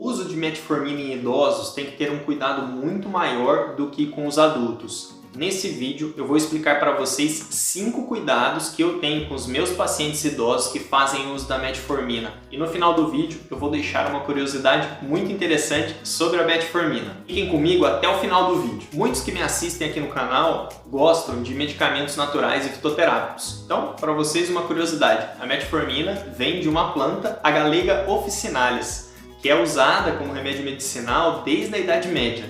O uso de metformina em idosos tem que ter um cuidado muito maior do que com os adultos. Nesse vídeo eu vou explicar para vocês 5 cuidados que eu tenho com os meus pacientes idosos que fazem uso da metformina. E no final do vídeo eu vou deixar uma curiosidade muito interessante sobre a metformina. Fiquem comigo até o final do vídeo. Muitos que me assistem aqui no canal gostam de medicamentos naturais e fitoterápicos. Então, para vocês uma curiosidade, a metformina vem de uma planta, a Galega officinalis, que é usada como remédio medicinal desde a Idade Média.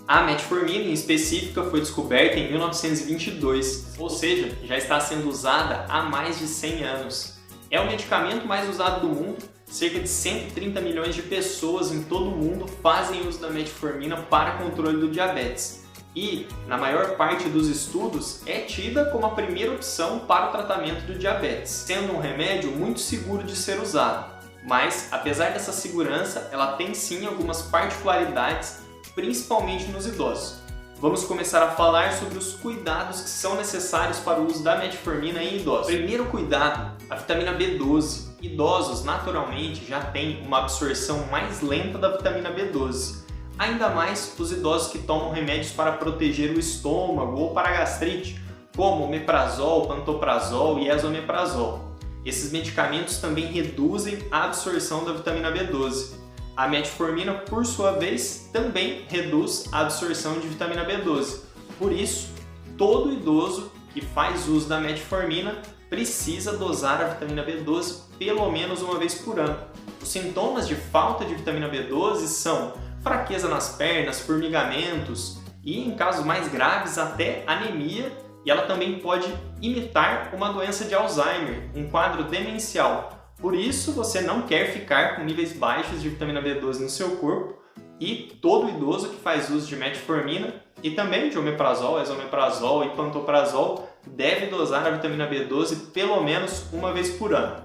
A metformina, em específica, foi descoberta em 1922, ou seja, já está sendo usada há mais de 100 anos. É o medicamento mais usado do mundo, cerca de 130 milhões de pessoas em todo o mundo fazem uso da metformina para controle do diabetes. E, na maior parte dos estudos, é tida como a primeira opção para o tratamento do diabetes, sendo um remédio muito seguro de ser usado. Mas, apesar dessa segurança, ela tem sim algumas particularidades, principalmente nos idosos. Vamos começar a falar sobre os cuidados que são necessários para o uso da metformina em idosos. Primeiro cuidado, a vitamina B12. Idosos naturalmente já têm uma absorção mais lenta da vitamina B12. Ainda mais os idosos que tomam remédios para proteger o estômago ou para a gastrite, como omeprazol, pantoprazol e esomeprazol. Esses medicamentos também reduzem a absorção da vitamina B12. A metformina, por sua vez, também reduz a absorção de vitamina B12. Por isso, todo idoso que faz uso da metformina precisa dosar a vitamina B12 pelo menos uma vez por ano. Os sintomas de falta de vitamina B12 são fraqueza nas pernas, formigamentos e, em casos mais graves, até anemia, e ela também pode imitar uma doença de Alzheimer, um quadro demencial. Por isso, você não quer ficar com níveis baixos de vitamina B12 no seu corpo, e todo idoso que faz uso de metformina e também de omeprazol, esomeprazol e pantoprazol deve dosar a vitamina B12 pelo menos uma vez por ano.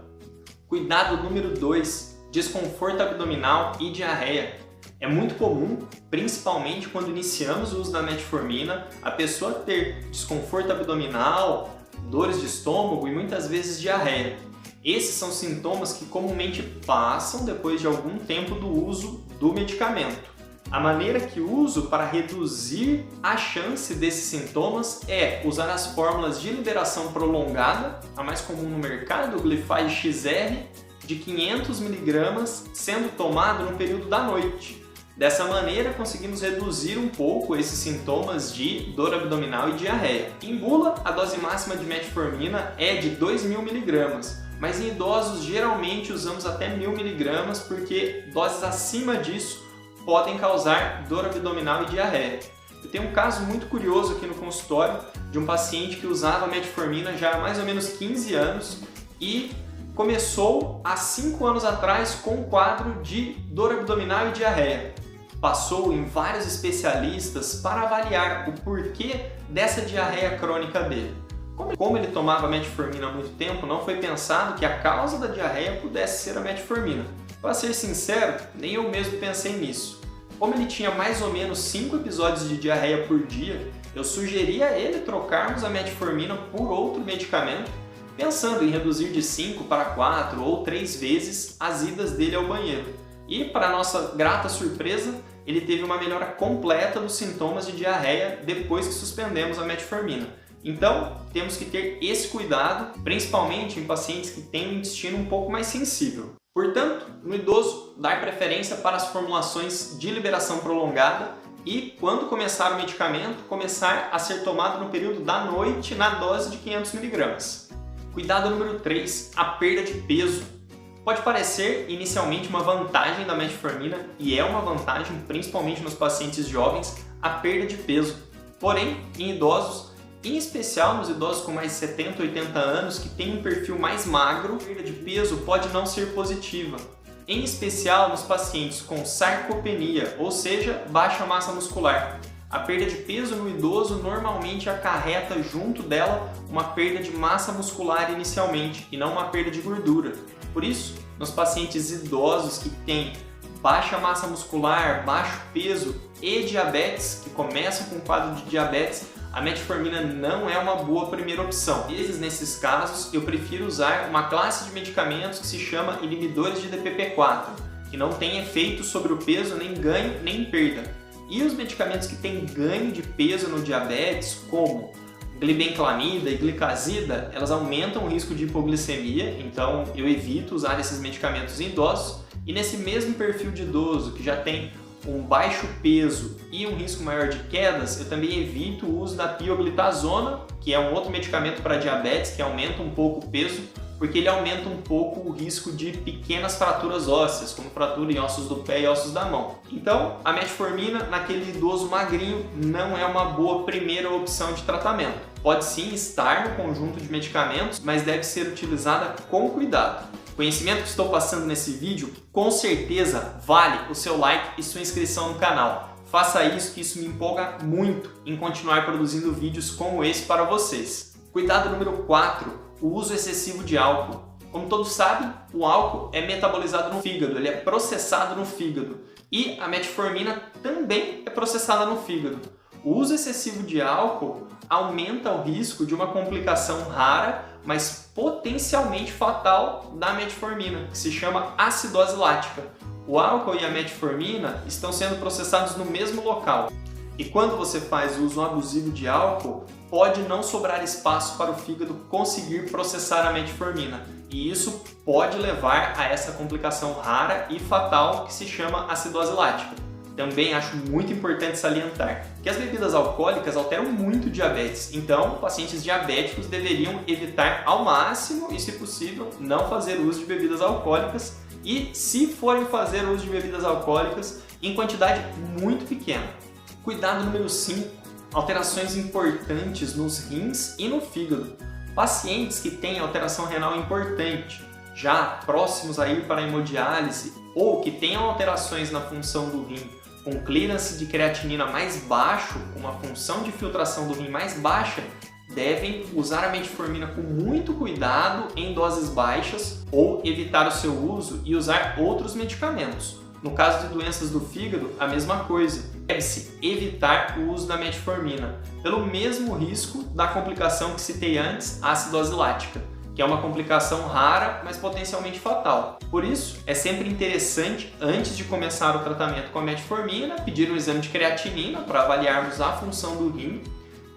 Cuidado número 2, desconforto abdominal e diarreia. É muito comum, principalmente quando iniciamos o uso da metformina, a pessoa ter desconforto abdominal, dores de estômago e muitas vezes diarreia. Esses são sintomas que comumente passam depois de algum tempo do uso do medicamento. A maneira que uso para reduzir a chance desses sintomas é usar as fórmulas de liberação prolongada, a mais comum no mercado, o Glyphage XR, de 500 mg, sendo tomado no período da noite. Dessa maneira, conseguimos reduzir um pouco esses sintomas de dor abdominal e diarreia. Em bula, a dose máxima de metformina é de 2.000 mg, mas em idosos geralmente usamos até 1.000 mg porque doses acima disso podem causar dor abdominal e diarreia. Eu tenho um caso muito curioso aqui no consultório de um paciente que usava metformina já há mais ou menos 15 anos e começou há 5 anos atrás com um quadro de dor abdominal e diarreia. Passou em vários especialistas para avaliar o porquê dessa diarreia crônica dele. Como ele tomava metformina há muito tempo, não foi pensado que a causa da diarreia pudesse ser a metformina. Para ser sincero, nem eu mesmo pensei nisso. Como ele tinha mais ou menos 5 episódios de diarreia por dia, eu sugeri a ele trocarmos a metformina por outro medicamento, pensando em reduzir de 5 para 4 ou 3 vezes as idas dele ao banheiro. E, para nossa grata surpresa, ele teve uma melhora completa dos sintomas de diarreia depois que suspendemos a metformina. Então, temos que ter esse cuidado, principalmente em pacientes que têm um intestino um pouco mais sensível. Portanto, no idoso, dar preferência para as formulações de liberação prolongada e, quando começar o medicamento, começar a ser tomado no período da noite na dose de 500 mg. Cuidado número 3, a perda de peso. Pode parecer inicialmente uma vantagem da metformina, e é uma vantagem principalmente nos pacientes jovens, a perda de peso. Porém, em idosos, em especial nos idosos com mais de 70, 80 anos que têm um perfil mais magro, a perda de peso pode não ser positiva. Em especial nos pacientes com sarcopenia, ou seja, baixa massa muscular. A perda de peso no idoso normalmente acarreta junto dela uma perda de massa muscular inicialmente e não uma perda de gordura. Por isso, nos pacientes idosos que têm baixa massa muscular, baixo peso e diabetes, que começam com um quadro de diabetes, a metformina não é uma boa primeira opção. Às vezes, nesses casos, eu prefiro usar uma classe de medicamentos que se chama inibidores de DPP-4, que não tem efeito sobre o peso, nem ganho, nem perda. E os medicamentos que têm ganho de peso no diabetes, como glibenclamida e glicazida, elas aumentam o risco de hipoglicemia, então eu evito usar esses medicamentos em idosos. E nesse mesmo perfil de idoso que já tem um baixo peso e um risco maior de quedas, eu também evito o uso da pioglitazona, que é um outro medicamento para diabetes que aumenta um pouco o peso, porque ele aumenta um pouco o risco de pequenas fraturas ósseas, como fratura em ossos do pé e ossos da mão. Então, a metformina naquele idoso magrinho não é uma boa primeira opção de tratamento. Pode sim estar no conjunto de medicamentos, mas deve ser utilizada com cuidado. O conhecimento que estou passando nesse vídeo, com certeza vale o seu like e sua inscrição no canal. Faça isso, que isso me empolga muito em continuar produzindo vídeos como esse para vocês. Cuidado número 4. O uso excessivo de álcool. Como todos sabem, o álcool é metabolizado no fígado, ele é processado no fígado. E a metformina também é processada no fígado. O uso excessivo de álcool aumenta o risco de uma complicação rara, mas potencialmente fatal da metformina, que se chama acidose lática. O álcool e a metformina estão sendo processados no mesmo local. E quando você faz uso abusivo de álcool, pode não sobrar espaço para o fígado conseguir processar a metformina. E isso pode levar a essa complicação rara e fatal que se chama acidose lática. Também acho muito importante salientar que as bebidas alcoólicas alteram muito o diabetes, então pacientes diabéticos deveriam evitar ao máximo e, se possível, não fazer uso de bebidas alcoólicas e, se forem fazer uso de bebidas alcoólicas, em quantidade muito pequena. Cuidado número 5. Alterações importantes nos rins e no fígado. Pacientes que têm alteração renal importante, já próximos a ir para a hemodiálise, ou que tenham alterações na função do rim, com clearance de creatinina mais baixo, com uma função de filtração do rim mais baixa, devem usar a metformina com muito cuidado em doses baixas ou evitar o seu uso e usar outros medicamentos. No caso de doenças do fígado, a mesma coisa. Deve-se evitar o uso da metformina, pelo mesmo risco da complicação que citei antes, a acidose lática, que é uma complicação rara, mas potencialmente fatal. Por isso, é sempre interessante, antes de começar o tratamento com a metformina, pedir um exame de creatinina para avaliarmos a função do rim.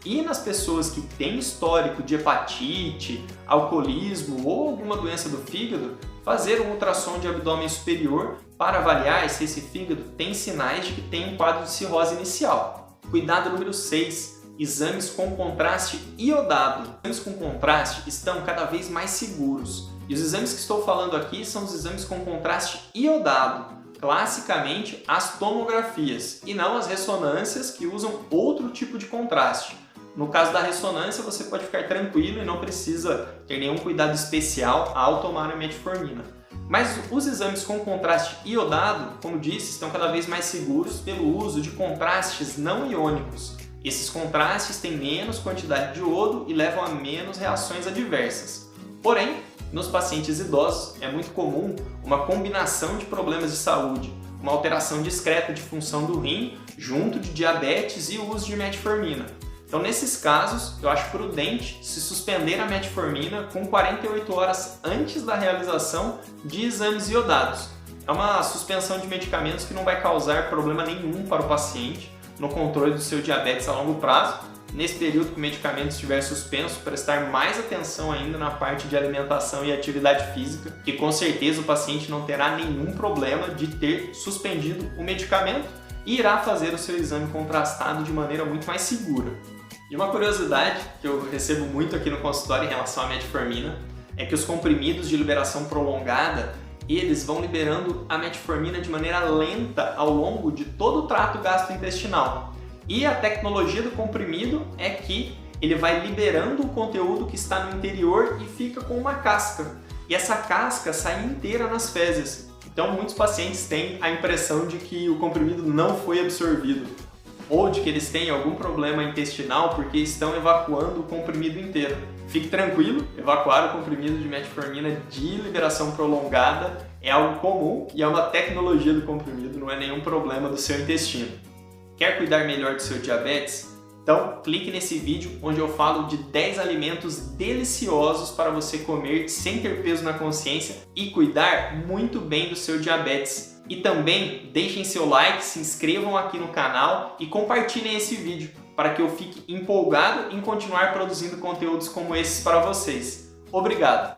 E nas pessoas que têm histórico de hepatite, alcoolismo ou alguma doença do fígado, fazer um ultrassom de abdômen superior para avaliar se esse fígado tem sinais de que tem um quadro de cirrose inicial. Cuidado número 6. Exames com contraste iodado. Os exames com contraste estão cada vez mais seguros. E os exames que estou falando aqui são os exames com contraste iodado. Classicamente, as tomografias e não as ressonâncias, que usam outro tipo de contraste. No caso da ressonância, você pode ficar tranquilo e não precisa ter nenhum cuidado especial ao tomar a metformina. Mas os exames com contraste iodado, como disse, estão cada vez mais seguros pelo uso de contrastes não iônicos. Esses contrastes têm menos quantidade de iodo e levam a menos reações adversas. Porém, nos pacientes idosos é muito comum uma combinação de problemas de saúde, uma alteração discreta de função do rim, junto de diabetes e o uso de metformina. Então, nesses casos, eu acho prudente se suspender a metformina com 48 horas antes da realização de exames iodados. É uma suspensão de medicamentos que não vai causar problema nenhum para o paciente no controle do seu diabetes a longo prazo. Nesse período que o medicamento estiver suspenso, prestar mais atenção ainda na parte de alimentação e atividade física, que com certeza o paciente não terá nenhum problema de ter suspendido o medicamento e irá fazer o seu exame contrastado de maneira muito mais segura. E uma curiosidade que eu recebo muito aqui no consultório em relação à metformina é que os comprimidos de liberação prolongada, eles vão liberando a metformina de maneira lenta ao longo de todo o trato gastrointestinal. E a tecnologia do comprimido é que ele vai liberando o conteúdo que está no interior e fica com uma casca. E essa casca sai inteira nas fezes. Então muitos pacientes têm a impressão de que o comprimido não foi absorvido, ou de que eles têm algum problema intestinal porque estão evacuando o comprimido inteiro. Fique tranquilo, evacuar o comprimido de metformina de liberação prolongada é algo comum e é uma tecnologia do comprimido, não é nenhum problema do seu intestino. Quer cuidar melhor do seu diabetes? Então clique nesse vídeo onde eu falo de 10 alimentos deliciosos para você comer sem ter peso na consciência e cuidar muito bem do seu diabetes. E também deixem seu like, se inscrevam aqui no canal e compartilhem esse vídeo para que eu fique empolgado em continuar produzindo conteúdos como esses para vocês. Obrigado!